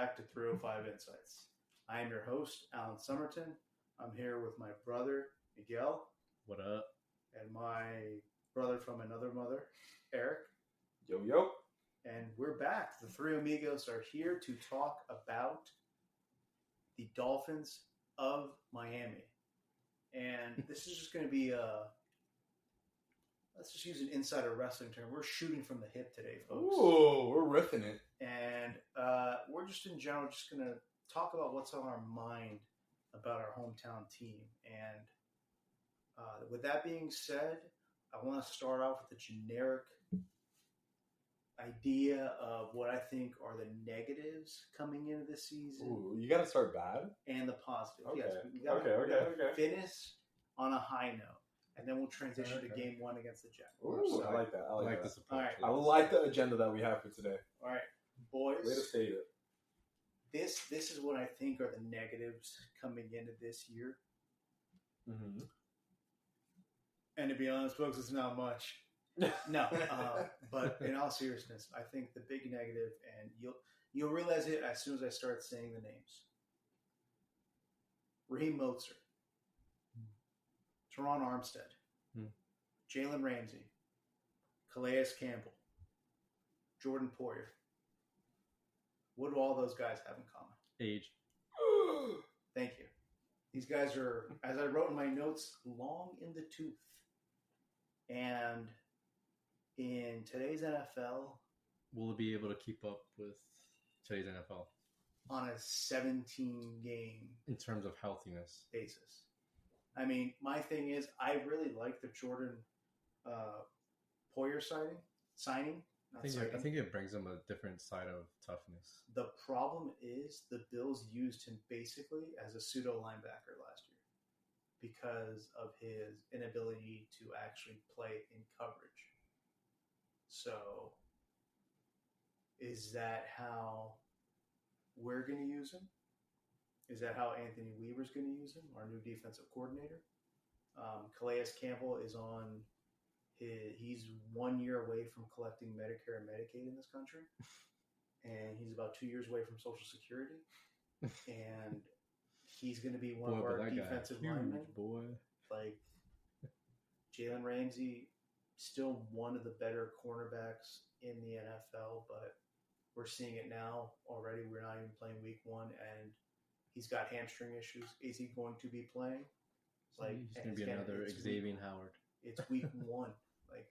back to 305 Insights. I am your host, Alan Somerton. I'm here with my brother, Miguel. What up? And my brother from another mother, Eric. Yo, yo. And we're back. The three Amigos are here to talk about the Dolphins of Miami. And this is just going to be let's just use an insider wrestling term. We're shooting from the hip today, folks. Ooh, we're riffing it. And we're just in general just going to talk about what's on our mind about our hometown team. And with that being said, I want to start off with a generic idea of what I think are the negatives coming into this season. Ooh, you got to start bad? And the positive. Okay. Yes, we gotta Okay. finish on a high note. And then we'll transition to game one against the Jaguars. Ooh, I like that. I like this that. approach. All right. I like the agenda that we have for today. All right, boys. Way to state it. This is what I think are the negatives coming into this year. Mm-hmm. And to be honest, folks, it's not much. No, but in all seriousness, I think the big negative, and you'll realize it as soon as I start saying the names. Raheem Mostert, Teron Armstead, Jalen Ramsey, Calais Campbell, Jordan Poyer. What do all those guys have in common? Age. Thank you. These guys are, as I wrote in my notes, long in the tooth. And in today's NFL, will it be able to keep up with today's NFL on a 17-game in terms of healthiness basis? I mean, my thing is, I really like the Jordan Poyer signing. I think it brings them a different side of toughness. The problem is the Bills used him basically as a pseudo linebacker last year because of his inability to actually play in coverage. So, is that how we're going to use him? Is that how Anthony Weaver's going to use him, our new defensive coordinator? Calais Campbell is he's 1 year away from collecting Medicare and Medicaid in this country. And he's about 2 years away from Social Security. And he's going to be one of our defensive linemen. Like, Jalen Ramsey, still one of the better cornerbacks in the NFL, but we're seeing it now already. We're not even playing week one, and he's got hamstring issues. Is he going to be playing? He's going to be another Xavier Howard. It's week one. Like,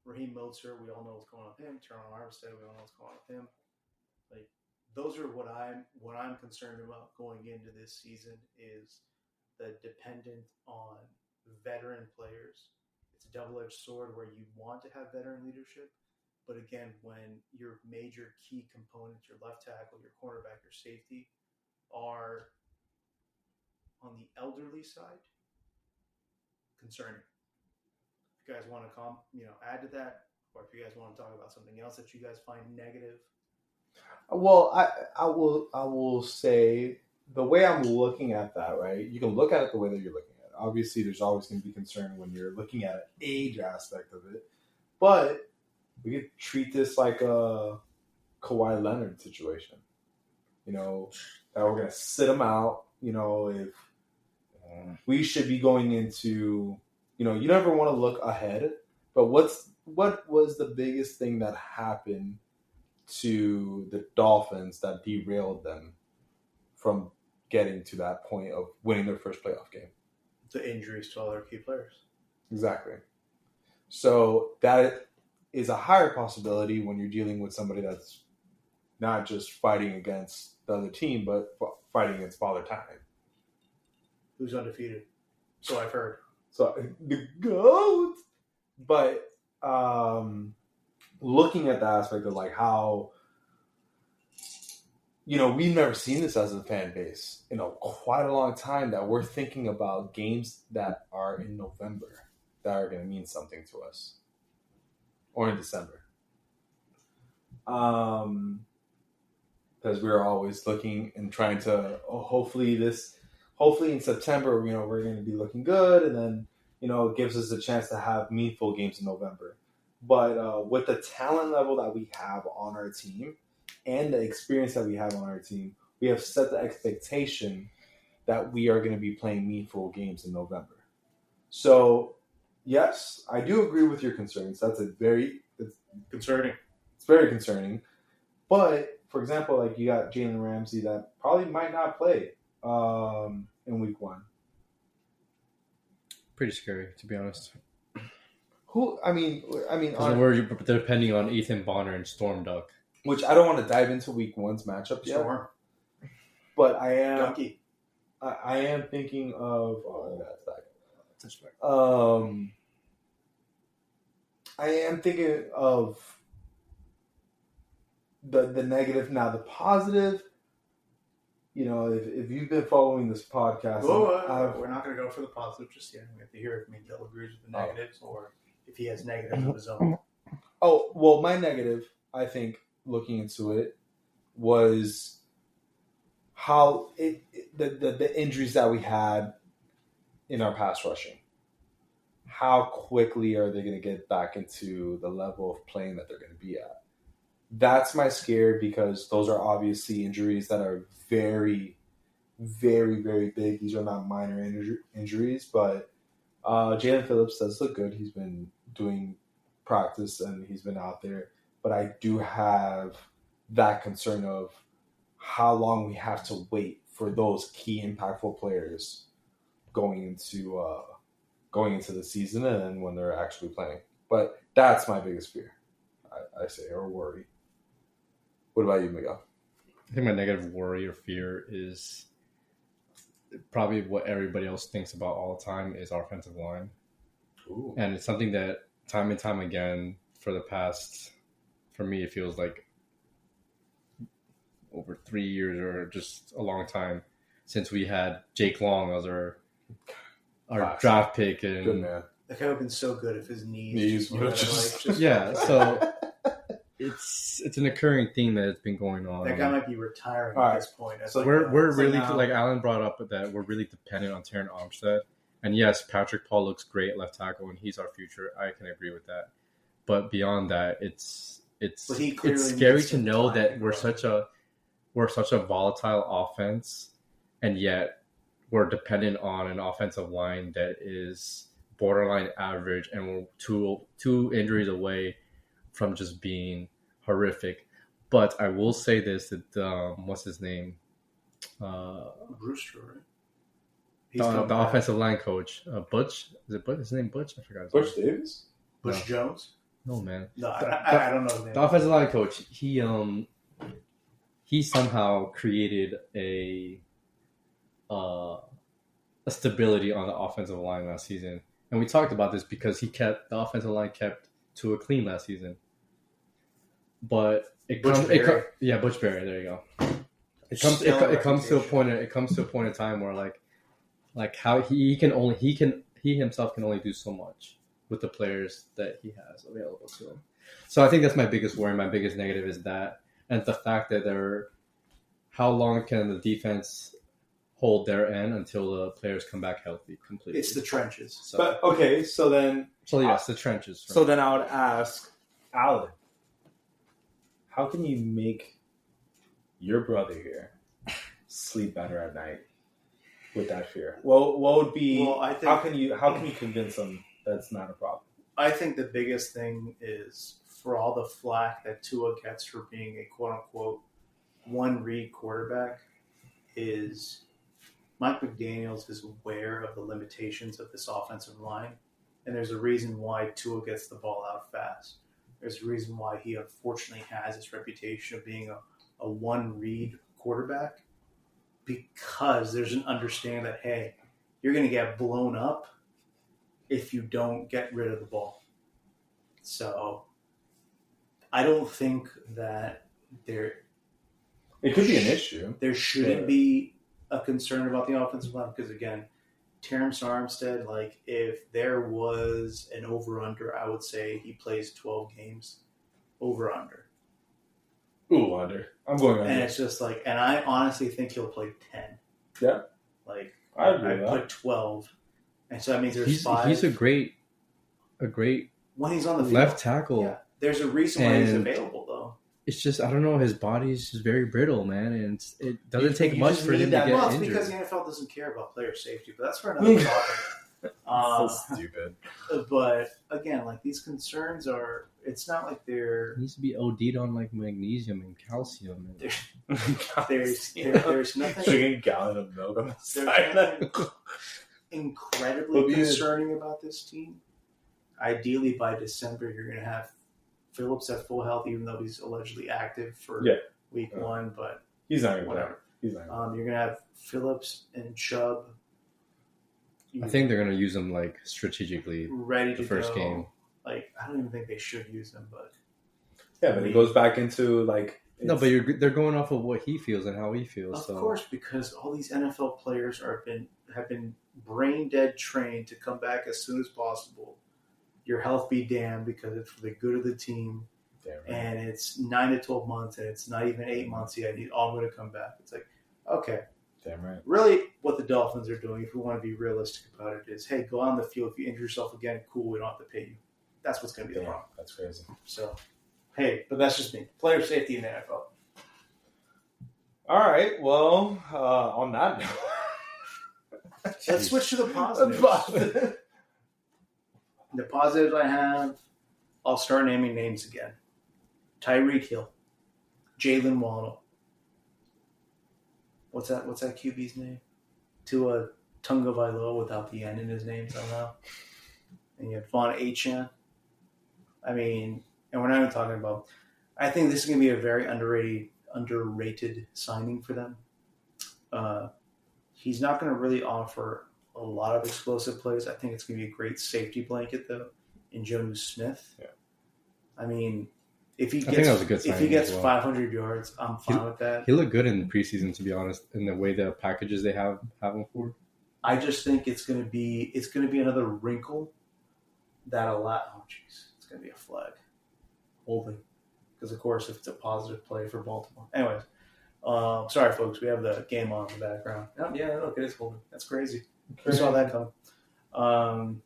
Raheem Mostert, we all know what's going on with him. Teron Armstead, we all know what's going on with him. Like, those are what I'm concerned about going into this season is the dependent on veteran players. It's a double-edged sword where you want to have veteran leadership, but again, when your major key components, your left tackle, your cornerback, your safety, are on the elderly side, concerning. If you guys want to add to that, or if you guys want to talk about something else that you guys find negative. Well, I will say the way I'm looking at that, right? You can look at it the way that you're looking at it. Obviously, there's always going to be concern when you're looking at an age aspect of it, but we could treat this like a Kawhi Leonard situation. That we're going to sit him out. If we should be going into, you never want to look ahead, but what was the biggest thing that happened to the Dolphins that derailed them from getting to that point of winning their first playoff game? The injuries to all their key players. Exactly. So that is a higher possibility when you're dealing with somebody that's not just fighting against the other team, but fighting against Father Time. Who's undefeated? So I've heard. So the GOAT. But looking at the aspect of like how, we've never seen this as a fan base in quite a long time that we're thinking about games that are in November that are going to mean something to us, or in December. Because we're always looking and trying to, hopefully in September, we're going to be looking good, and then, it gives us a chance to have meaningful games in November. But with the talent level that we have on our team, and the experience that we have on our team, we have set the expectation that we are going to be playing meaningful games in November. So, yes, I do agree with your concerns. It's concerning. It's very concerning. But, for example, like you got Jalen Ramsey that probably might not play in week 1. Pretty scary, to be honest. We're depending on Ethan Bonner and Storm Duck. Which I don't want to dive into week 1's matchup yet. Storm. But I am. Ducky. I am thinking of. I am thinking of the negative. Now the positive. You know, if you've been following this podcast, we're not going to go for the positive just yet. We have to hear if Miguel agrees with the negatives or if he has negatives of his own. Oh well, my negative, I think, looking into it, was how the injuries that we had in our pass rushing. How quickly are they going to get back into the level of playing that they're going to be at? That's my scare, because those are obviously injuries that are very, very, very big. These are not minor injuries, but Jalen Phillips does look good. He's been doing practice and he's been out there. But I do have that concern of how long we have to wait for those key impactful players going into the season and then when they're actually playing. But that's my biggest fear, I say, or worry. What about you, Miguel? I think my negative worry or fear is probably what everybody else thinks about all the time is our offensive line. Ooh. And it's something that time and time again for me, it feels like over 3 years or just a long time since we had Jake Long as our draft pick. And good man. That guy would have been so good if his knees just yeah, so it's an occurring theme that has been going on. That guy might be retiring at this point. So we're really, like Alan brought up, that we're really dependent on Terran Armstead. And yes, Patrick Paul looks great at left tackle, and he's our future. I can agree with that. But beyond that, it's scary to know that we're such a volatile offense, and yet we're dependent on an offensive line that is borderline average, and we're two injuries away from just being horrific. But I will say this, that what's his name? Brewster, right? The offensive line coach, Butch. Is it Butch? His name Butch? I forgot. Butch Davis? Butch Jones? No, man. No, I don't know his name. The offensive line coach, he somehow created a stability on the offensive line last season. And we talked about this because the offensive line kept Tua clean last season. But Butch Berry, there you go. It comes to a point in time where like how he himself can only do so much with the players that he has available to him. So I think that's my biggest worry. My biggest negative is that, and the fact that how long can the defense hold their end until the players come back healthy completely? It's the trenches. So. But okay, so yes, the trenches. Right? So then I would ask Alan, how can you make your brother here sleep better at night with that fear? Well, what would be? Well, I think, how can you convince him that's not a problem? I think the biggest thing is, for all the flack that Tua gets for being a quote unquote one read quarterback, is Mike McDaniels is aware of the limitations of this offensive line, and there's a reason why Tua gets the ball out fast. There's a reason why he unfortunately has this reputation of being a one-read quarterback, because there's an understanding that, hey, you're going to get blown up if you don't get rid of the ball. So I don't think that it could be an issue. There shouldn't be a concern about the offensive line, because, again, Terrence Armstead, like, if there was an over-under, I would say he plays 12 games. Over-under. Ooh, under. I'm going under. And it's just like, and I honestly think he'll play 10. Yeah. Like, I put 12. And so that means there's 5. He's a great when he's on the field, left tackle. Yeah. There's a reason why he's available, though. It's just I don't know. His body's just very brittle, man, and it doesn't take much just for him need to that- get Well, it's injured. because the NFL doesn't care about player safety, but that's for another topic. So stupid. But again, like these concerns are, it's not like they're He needs to be OD'd on like magnesium and calcium. And... there's nothing Drinking a gallon of milk on the there's side. nothing incredibly But concerning about this team. Ideally, by December, you're going to have Phillips at full health, even though he's allegedly active for week one. But He's not even whatever. He's not. You're going to have Phillips and Chubb. I think they're gonna use him like strategically ready the to first go. game. Like I don't even think they should use them, but Yeah, but it goes back into like No, but they're going off of what he feels and how he feels. of course, because all these NFL players have been brain dead trained to come back as soon as possible. Your health be damned, because it's for the good of the team. Damn right. And it's 9 to 12 months, and it's not even 8 months yet. I'm going to come back. It's like, okay. Damn right. Really, what the Dolphins are doing, if we want to be realistic about it, is, hey, go on the field. If you injure yourself again, cool, we don't have to pay you. That's what's going to be the problem. That's crazy. So, hey, but that's just me. Player safety in the NFL. All right. Well, on that note, Let's switch to the positives. The positives I have, I'll start naming names again. Tyreek Hill, Jalen Waddle. What's that QB's name? Tua Tagovailoa without the N in his name somehow. And you have Von Achan. I mean, and we're not even talking about. I think this is going to be a very underrated signing for them. He's not going to really offer a lot of explosive plays. I think it's going to be a great safety blanket though in Jonnu Smith. Yeah. I mean, if he I think that was a good if he signing gets as well. 500 yards, I'm fine with that. He looked good in the preseason, to be honest, in the way the packages they have him for. I just think it's going to be another wrinkle that oh jeez, it's going to be a flag holding, because of course if it's a positive play for Baltimore. Anyways, sorry folks, we have the game on in the background. Oh, yeah, look, it is holding. That's crazy. We saw that come.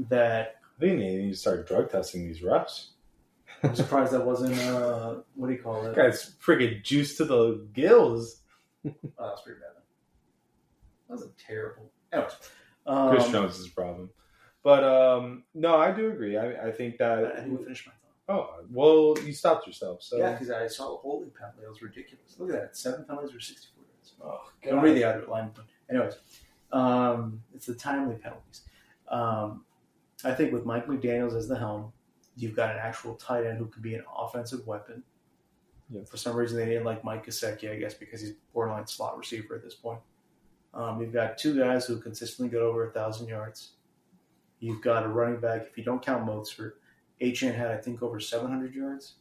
That I think they need to start drug testing these refs. I'm surprised that wasn't what do you call it? Guy's freaking juiced to the gills. Oh, that's pretty bad. That was terrible. Anyways, Chris Jones is a problem. But no, I do agree. I think I that. didn't even finish my thought. Oh well, you stopped yourself. So Yeah, because I saw the holding penalty. It was ridiculous. Look at that. 7 penalties for 64 yards. Oh, Don't read the other line. But anyways, it's the timely penalties. I think with Mike McDaniels as the helm, you've got an actual tight end who could be an offensive weapon. Yeah. For some reason, they didn't like Mike Gesicki, I guess, because he's borderline slot receiver at this point. You've got two guys who consistently get over 1,000 yards. You've got a running back, if you don't count Mostert. Achan had, I think, over 700 yards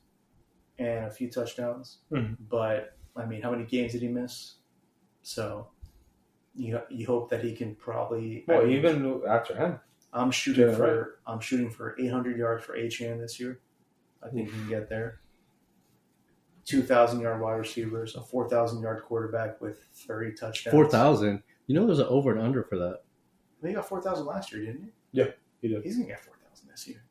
and a few touchdowns. Mm-hmm. But, I mean, how many games did he miss? So you hope that he can probably. Well, even after him, I'm shooting for 800 yards for Achan this year. I think he can get there. 2,000-yard wide receivers, a 4,000-yard quarterback with 30 touchdowns. 4,000. You know, there's an over and under for that. He got 4,000 last year, didn't he? Yeah, he did. He's gonna get 4,000 this year.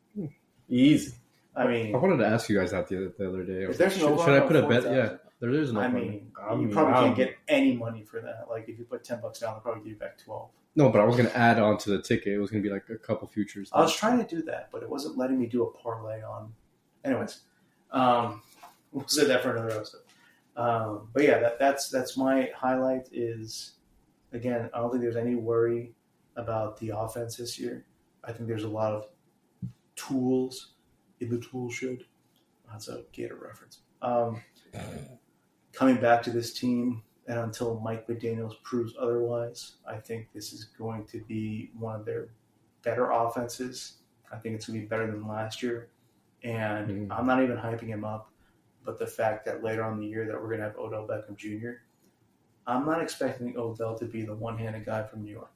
Easy. I mean, I wanted to ask you guys that the other day. if there's no should I put a bet? 4,000, Yeah, there is no. I over. mean, you probably can't get any money for that. Like if you put $10 down, they'll probably give you back 12. No, but I was going to add on to the ticket. It was going to be like a couple futures. I was trying to do that, but it wasn't letting me do a parlay on. Anyways, we'll say that for another episode. But yeah, that's my highlight. Is again, I don't think there's any worry about the offense this year. I think there's a lot of tools in the tool shed. That's a Gator reference. Coming back to this team, and until Mike McDaniels proves otherwise, I think this is going to be one of their better offenses. I think it's going to be better than last year. And I'm not even hyping him up, but the fact that later on in the year that we're going to have Odell Beckham Jr., I'm not expecting Odell to be the one-handed guy from New York.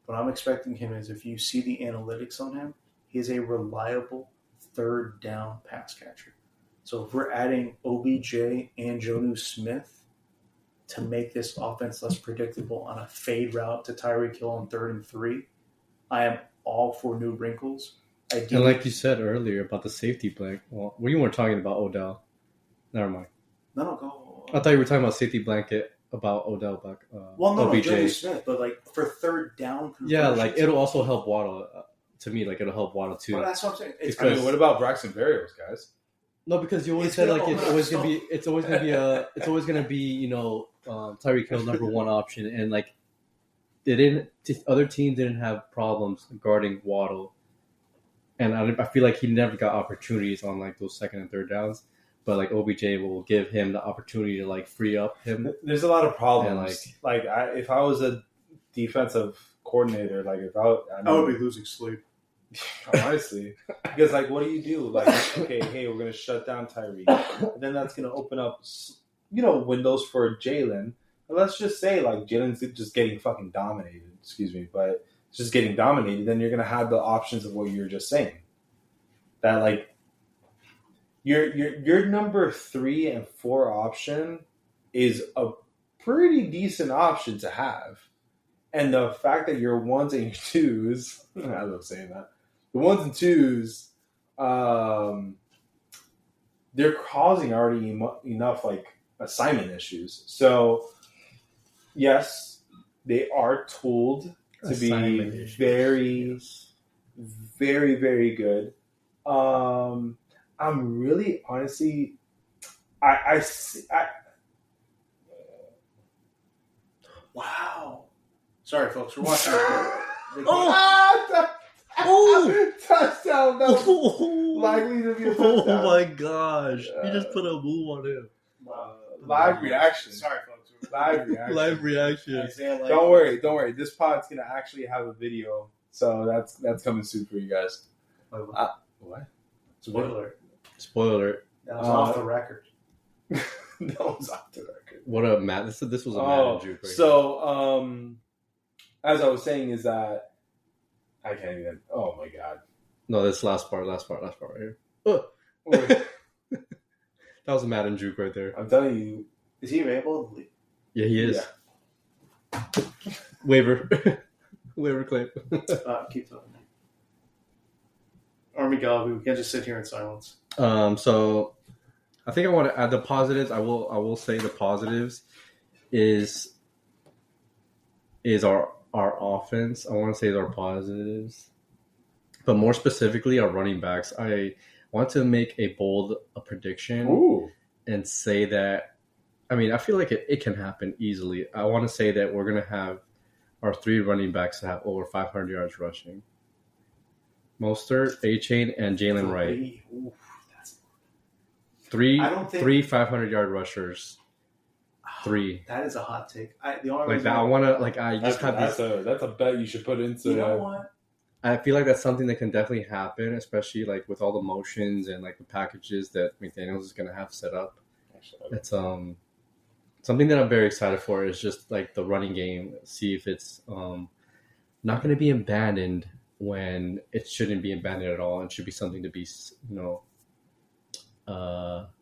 What I'm expecting him is, if you see the analytics on him, he is a reliable third down pass catcher. So if we're adding OBJ and Jonnu Smith to make this offense less predictable on a fade route to Tyreek Hill on 3rd and 3, I am all for new wrinkles. And like you said earlier about the safety blank, well, we weren't talking about Odell. Never mind. No, go. I thought you were talking about safety blanket about Odell Beck. No, OBJ. Johnny Smith, but like for third down conversions. Yeah, like it'll also help Waddle. To me, like it'll help Waddle too. Well, that's what I'm saying. I mean, what about Braxton Berrios, guys? No, because you always said like it's always gonna be you know Tyreek Hill number one option, and like other teams didn't have problems guarding Waddle, and I feel like he never got opportunities on like those second and third downs. But like OBJ will give him the opportunity to like free up him. There's a lot of problems. If I was a defensive coordinator, like I would be losing sleep. Honestly, because like, what do you do? Like, okay, hey, we're gonna shut down Tyreek, and then that's gonna open up, windows for Jalen. But let's just say like Jalen's just getting fucking dominated. Excuse me, but just getting dominated. Then you're gonna have the options of what you're just saying. That like. Your number 3 and 4 option is a pretty decent option to have. And the fact that your 1s and your 2s, I love saying that, the 1s and 2s, they're causing already enough like assignment issues. So, yes, they are tooled to be very, very, very good. I'm really, honestly, wow. Sorry, folks, we're watching. Touchdown! That was likely to be a touchdown. Oh my gosh! You just put a move on him. Live reaction. Sorry, folks. Live reaction. Live reaction. Don't worry. This pod's gonna actually have a video, so that's coming soon for you guys. What? Spoiler. That was off the record. That was off the record. What a Matt! This was a Madden juke. Right so, as I was saying, is that I can't even. Oh my god! No, this last part right here. That was a Madden juke right there. I'm telling you, is he able to leave? Yeah, he is. Yeah. Waiver claim. Keep talking. Or Miguel, we can just sit here in silence. So I think I want to add the positives. I will say the positives is our offense. I want to say our positives, but more specifically our running backs. I want to make a bold prediction and say that. I mean, I feel like it can happen easily. I want to say that we're going to have our 3 running backs have over 500 yards rushing. Mostert, A-Chain, and Jalen Wright. Three 500-yard rushers. 3. That is a hot take. That's a bet you should put into. You know what? I feel like that's something that can definitely happen, especially like with all the motions and like the packages that McDaniels is going to have set up. It's something that I'm very excited for is just like the running game. See if it's not going to be abandoned when it shouldn't be abandoned at all, and should be something to be,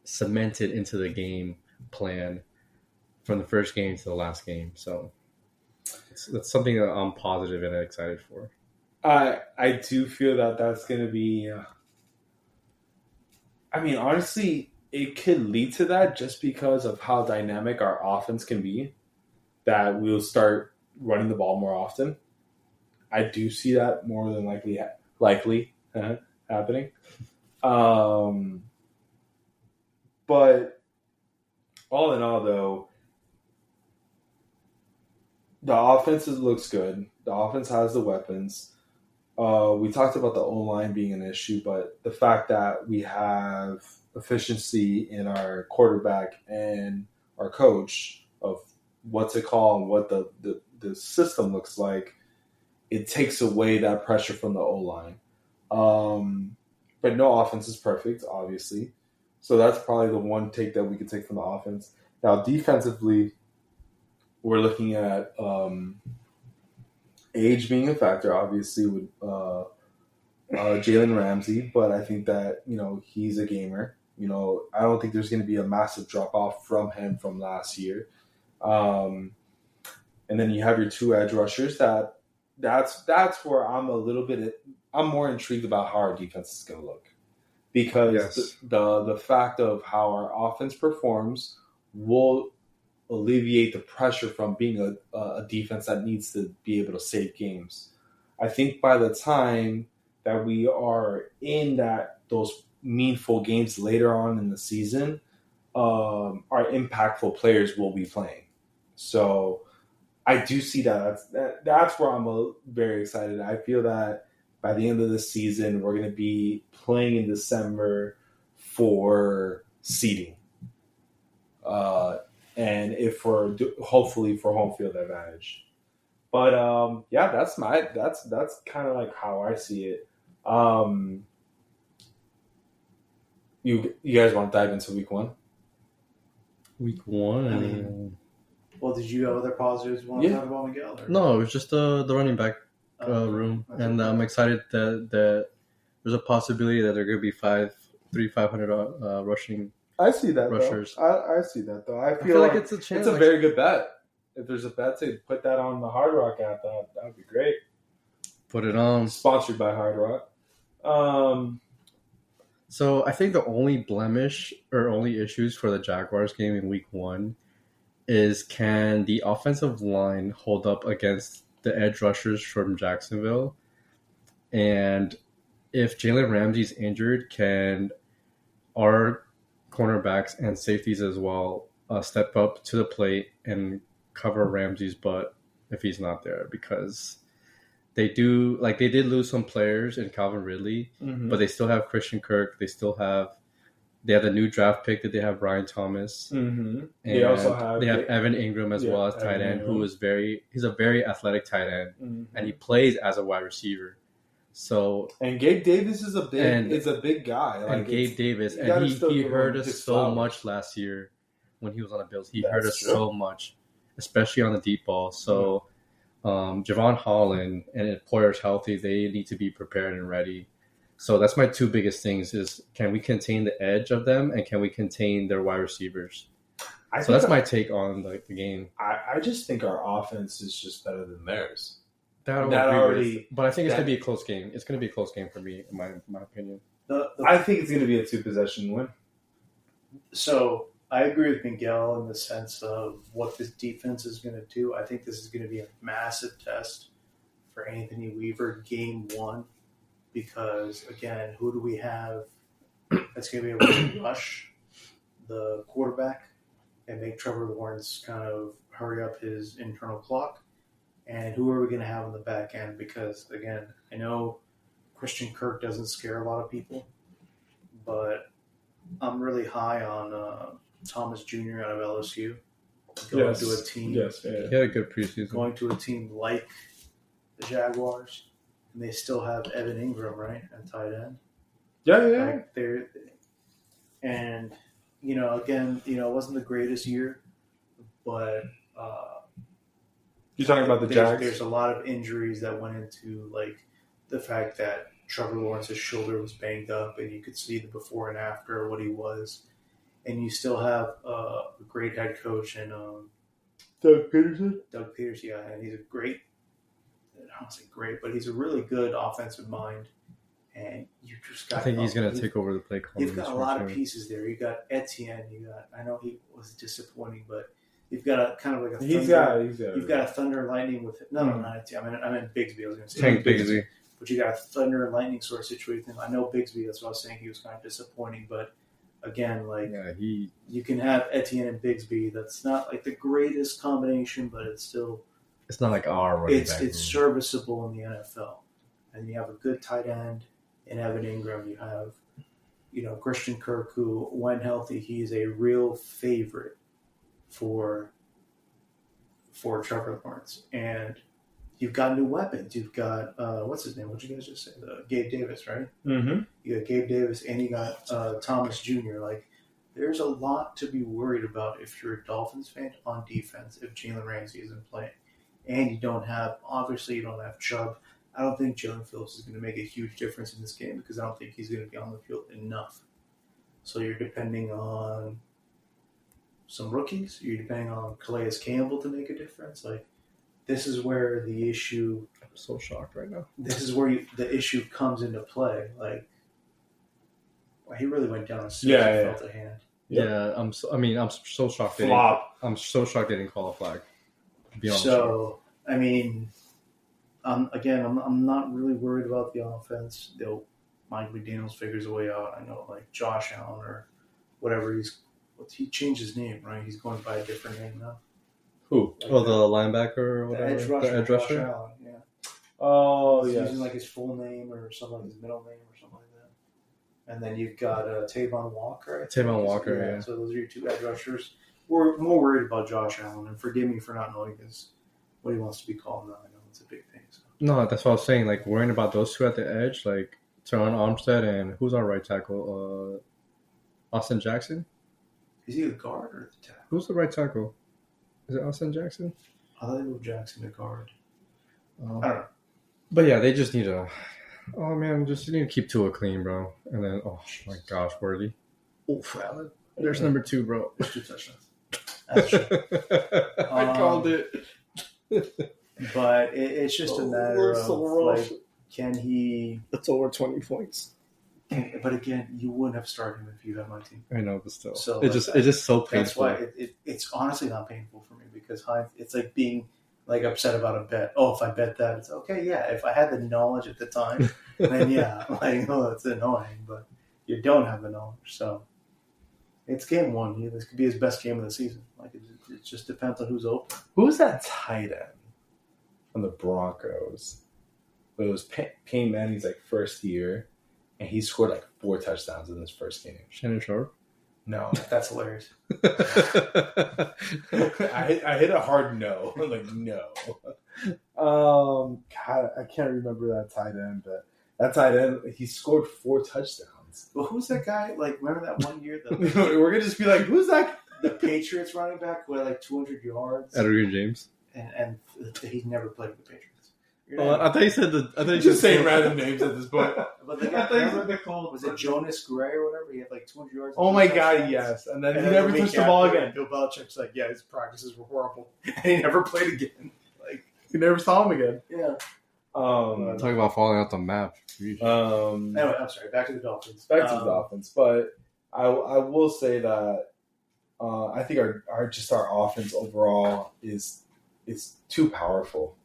cemented into the game plan from the first game to the last game. So that's something that I'm positive and excited for. I do feel that that's going to be. I mean, honestly, it could lead to that just because of how dynamic our offense can be. That we'll start running the ball more often. I do see that more than likely happening. But all in all, though, the offense looks good. The offense has the weapons. We talked about the O-line being an issue, but the fact that we have efficiency in our quarterback and our coach of what to call and what the system looks like, it takes away that pressure from the O-line. But no offense is perfect, obviously. So that's probably the one take that we could take from the offense. Now, defensively, we're looking at age being a factor, obviously, with Jalen Ramsey. But I think that, he's a gamer. I don't think there's going to be a massive drop-off from him from last year. And then you have your 2 edge rushers that's where I'm more intrigued about how our defense is going to look. because Yes. the fact of how our offense performs will alleviate the pressure from being a defense that needs to be able to save games. I think by the time that we are in those meaningful games later on in the season, our impactful players will be playing. So I do see that's where I'm very excited. I feel that by the end of the season, we're going to be playing in December for seeding. And if we're hopefully for home field advantage. But yeah, that's kind of like how I see it. You guys want to dive into week one? Week one. I mean, well, did you have other positives you want to talk about, Miguel? Or? No, it was just the running back room, and I'm excited that there's a possibility that there could be 500 rushing. I see that. Rushers. I see that though. I feel like it's a chance. It's a very good bet. If there's a bet to put that on the Hard Rock app, that would be great. Put it on. Sponsored by Hard Rock. So I think the only blemish or only issues for the Jaguars game in week one is, can the offensive line hold up against the edge rushers from Jacksonville? And if Jalen Ramsey's injured, can our cornerbacks and safeties as well step up to the plate and cover Ramsey's butt if he's not there? Because they did lose some players in Calvin Ridley, but they still have Christian Kirk. They have the new draft pick that they have Ryan Thomas. And they have Evan Ingram as well as tight end, he's a very athletic tight end, and he plays as a wide receiver. So Gabe Davis is a big guy. And Gabe Davis, and he hurt us so much last year when he was on the Bills. He hurt us so much, especially on the deep ball. So Javon Holland and if Poyer's healthy, they need to be prepared and ready. So that's my two biggest things: is can we contain the edge of them, and can we contain their wide receivers? So that's my take on the game. I just think our offense is just better than theirs. But I think it's going to be a close game. It's going to be a close game for me, in my opinion. I think it's going to be a 2-possession win. So I agree with Miguel in the sense of what this defense is going to do. I think this is going to be a massive test for Anthony Weaver game one, because, again, who do we have that's going to be able to rush the quarterback and make Trevor Lawrence kind of hurry up his internal clock? And who are we going to have on the back end? Because, again, I know Christian Kirk doesn't scare a lot of people, but I'm really high on Thomas Jr. out of LSU. Going to a team. He had a good preseason. Going to a team like the Jaguars, and they still have Evan Ingram, right, at tight end. Yeah. And, again, it wasn't the greatest year, but you're talking about the Jags? There's a lot of injuries that went into, the fact that Trevor Lawrence's shoulder was banged up, and you could see the before and after what he was. And you still have a great head coach in Doug Peterson? Doug Peterson, yeah. And he's I don't say great, but he's a really good offensive mind. And you just got. I think he's going to take over the play call. You've got a lot of pieces there. You got Etienne. I know he was disappointing, but you've got a kind of like a. You've got a thunder and lightning with it. No, not Etienne. I meant Bigsby. I was going to say Tank Bigsby. But you got a thunder and lightning sort of situation. I know Bigsby. That's what I was saying. He was kind of disappointing, but again, you can have Etienne and Bigsby. That's not like the greatest combination, but it's still. It's not like our running back. It's serviceable in the NFL, and you have a good tight end in Evan Ingram. You have, Christian Kirk, who, when healthy, he's a real favorite for Trevor Lawrence, and you've got new weapons. You've got what's his name? What did you guys just say? Gabe Davis, right? Mm-hmm. You got Gabe Davis, and you got Thomas Jr. There's a lot to be worried about if you're a Dolphins fan on defense if Jalen Ramsey isn't playing. And you don't have Chubb. I don't think Jalen Phillips is going to make a huge difference in this game because I don't think he's going to be on the field enough. So you're depending on some rookies. You're depending on Calais Campbell to make a difference. This is where the issue. I'm so shocked right now. This is where the issue comes into play. He really went down as soon as he felt a hand. Yep. Yeah, I'm so shocked. I'm so shocked they didn't call a flag. I mean, I'm not really worried about the offense. Mike McDaniels figures a way out. I know, like Josh Allen or whatever. He changed his name, right? He's going by a different name now. Who? The linebacker or whatever. The edge rusher. Josh Allen, yeah. Oh, he's using like his full name or something, like his middle name or something like that. And then you've got Tavon Walker. Yeah. So those are your two edge rushers. We're more worried about Josh Allen, and forgive me for not knowing what he wants to be called now. I know it's a big thing. So. No, that's what I was saying. Like worrying about those two at the edge, like Teron Armstead and who's our right tackle? Austin Jackson. Is he the guard or the tackle? Who's the right tackle? Is it Austin Jackson? I thought they moved Jackson to guard. I don't know. But yeah, they just need to. Oh man, just need to keep Tua clean, bro. And then, oh my gosh, Worthy. Oof, valid. There's number 2, bro. There's 2 touchdowns. That's true. I called it. But it's just a matter of like, can he? That's over 20 points. But again, you wouldn't have started him if you had my team. I know, but still, so it's just so painful. That's why it's honestly not painful for me because it's like being like upset about a bet. Oh, if I bet that, it's okay. Yeah, if I had the knowledge at the time, then yeah, like it's annoying. But you don't have the knowledge, so it's game 1. This could be his best game of the season. Like it just depends on who's open. Who's that tight end on the Broncos? It was Peyton Manning's like first year. And he scored like 4 touchdowns in his first game. Shannon Sharp? No. That's hilarious. I hit a hard no. I'm like, no. God, I can't remember that tight end, but that tight end, he scored 4 touchdowns. Well, who's that guy? Like, remember that one year? We're going to just be like, who's that? The Patriots running back who had like 200 yards. Edgar James. And he never played with the Patriots. I thought you said you're just saying random names at this point. But the guy, was it Jonas Gray or whatever? He had like 200 yards. Oh my God, yes. And then he never touched the ball again. Bill Belichick's like, yeah, his practices were horrible. And he never played again. Like, you never saw him again. Yeah. Talking about falling out the map. Anyway, I'm sorry. Back to the Dolphins. But I will say that I think our offense overall is too powerful.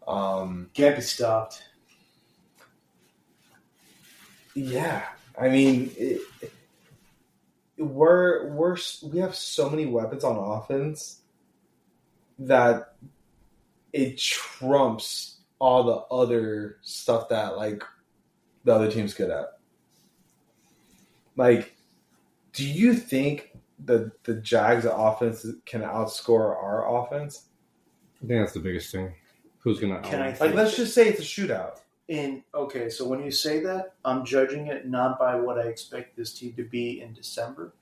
Can't be stopped. Yeah, I mean, we have so many weapons on offense that it trumps all the other stuff that like the other team's good at. Like, do you think the Jags' offense can outscore our offense? I think that's the biggest thing. Who's gonna let's just say it's a shootout. Okay, so when you say that, I'm judging it not by what I expect this team to be in December.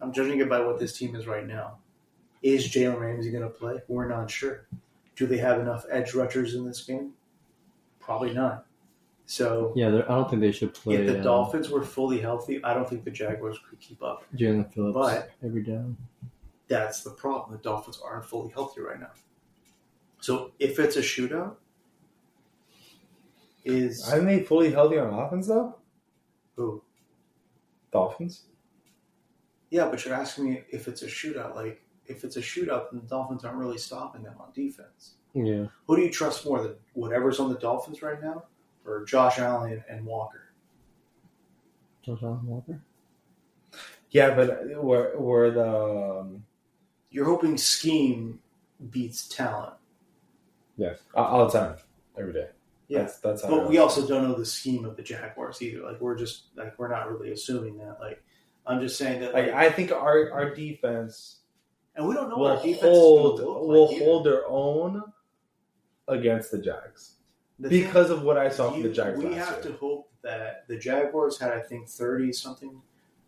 I'm judging it by what this team is right now. Is Jalen Ramsey going to play? We're not sure. Do they have enough edge rushers in this game? Probably not. So yeah, I don't think they should play. If the Dolphins were fully healthy, I don't think the Jaguars could keep up. Jalen Phillips, but every down. That's the problem. The Dolphins aren't fully healthy right now. So if it's a shootout, aren't they fully healthy on offense though? Who? Dolphins. Yeah, but you're asking me if it's a shootout. Like, if it's a shootout, then the Dolphins aren't really stopping them on defense. Yeah. Who do you trust more, whatever's on the Dolphins right now, or Josh Allen and Walker? Josh Allen, Walker. Yeah, but we're the. You're hoping scheme beats talent. Yes, all the time, every day. Yeah, that's how. But we also don't know the scheme of the Jaguars either. Like, we're not really assuming that. Like, I'm just saying that. Like, I think our defense, and we don't know will what our defense will hold their own against the Jags because of what I saw from the Jags. We have to hope that the Jaguars had, I think, 30 something.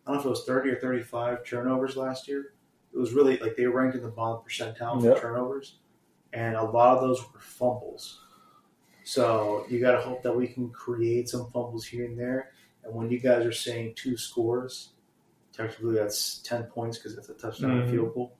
I don't know if it was 30 or 35 turnovers last year. It was really like they were ranked in the bottom percentile for turnovers, and a lot of those were fumbles. So you got to hope that we can create some fumbles here and there. And when you guys are saying 2 scores, technically that's 10 points because it's a touchdown and field goal.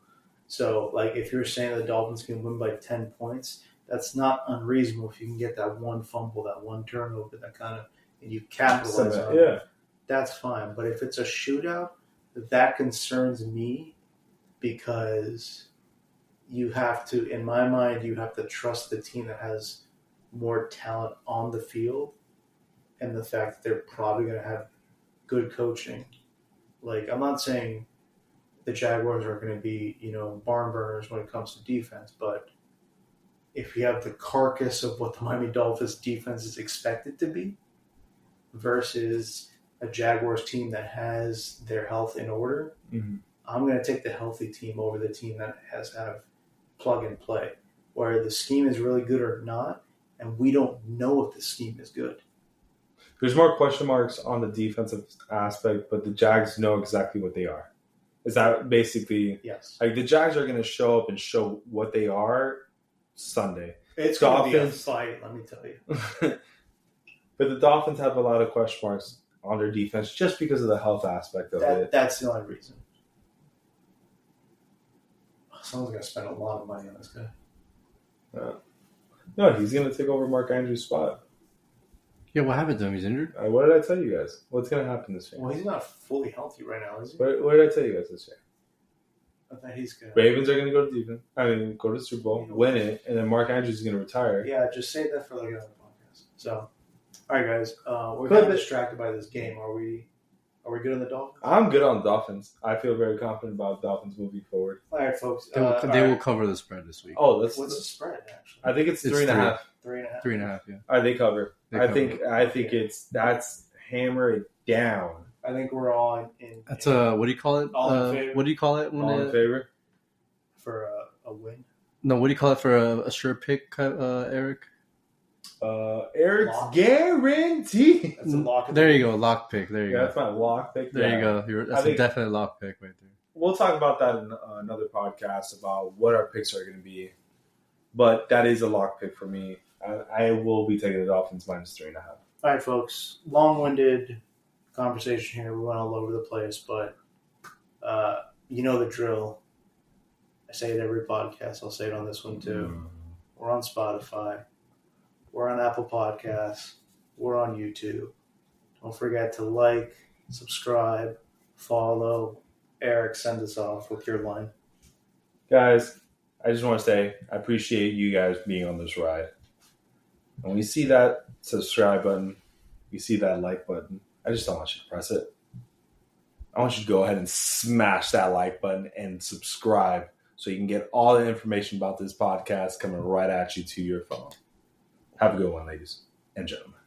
So, like, if you're saying the Dolphins can win by 10 points, that's not unreasonable if you can get that one fumble, that one turnover, that kind of, and you capitalize on it. that's fine. But if it's a shootout, that concerns me because you have to, in my mind, you have to trust the team that has more talent on the field and the fact that they're probably going to have good coaching. Like, I'm not saying the Jaguars are going to be, barn burners when it comes to defense, but if you have the carcass of what the Miami Dolphins defense is expected to be versus a Jaguars team that has their health in order, I'm going to take the healthy team over the team that has plug and play, where the scheme is really good or not, and we don't know if the scheme is good. There's more question marks on the defensive aspect, but the Jags know exactly what they are. Is that basically... Yes. Like, the Jags are going to show up and show what they are Sunday. It's going to be a fight, let me tell you. But the Dolphins have a lot of question marks on their defense just because of the health aspect of it. That's the only reason. Someone's going to spend a lot of money on this guy. No, he's going to take over Mark Andrews' spot. Yeah, what happened to him? He's injured? What did I tell you guys? What's going to happen this year? Well, he's not fully healthy right now, is he? What did I tell you guys this year? I thought he's going to... Ravens are going to go to defense. Go to the Super Bowl, win it, and then Mark Andrews is going to retire. Yeah, just save that for like another podcast. So, all right, guys, we're kind of distracted by this game. Are we good on the Dolphins? I'm good on the Dolphins. I feel very confident about the Dolphins moving forward. All right, folks. They will cover the spread this week. Oh, what's the spread actually? I think it's 3.5. 3.5. 3.5. Yeah. All right, they cover. I think Okay. that's hammer it down. I think we're all in. That's what do you call it? All in favor. What do you call it when All in favor? For a win. No, what do you call it for a sure pick, Eric? Eric's Lock. guarantee. That's a lock. There you go, lock pick. There you Yeah, go. that's my lock pick. There Yeah. you go. That's a definite lock pick right there. We'll talk about that in another podcast about what our picks are going to be. But that is a lock pick for me. I will be taking the Dolphins minus 3.5. All right, folks. Long-winded conversation here. We went all over the place, but you know the drill. I say it every podcast. I'll say it on this one too. We're on Spotify. We're on Apple Podcasts. We're on YouTube. Don't forget to like, subscribe, follow. Eric, send us off with your line. Guys, I just want to say I appreciate you guys being on this ride. And when you see that subscribe button, you see that like button, I just don't want you to press it. I want you to go ahead and smash that like button and subscribe so you can get all the information about this podcast coming right at you to your phone. Have a good one, ladies and gentlemen.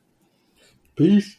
Peace.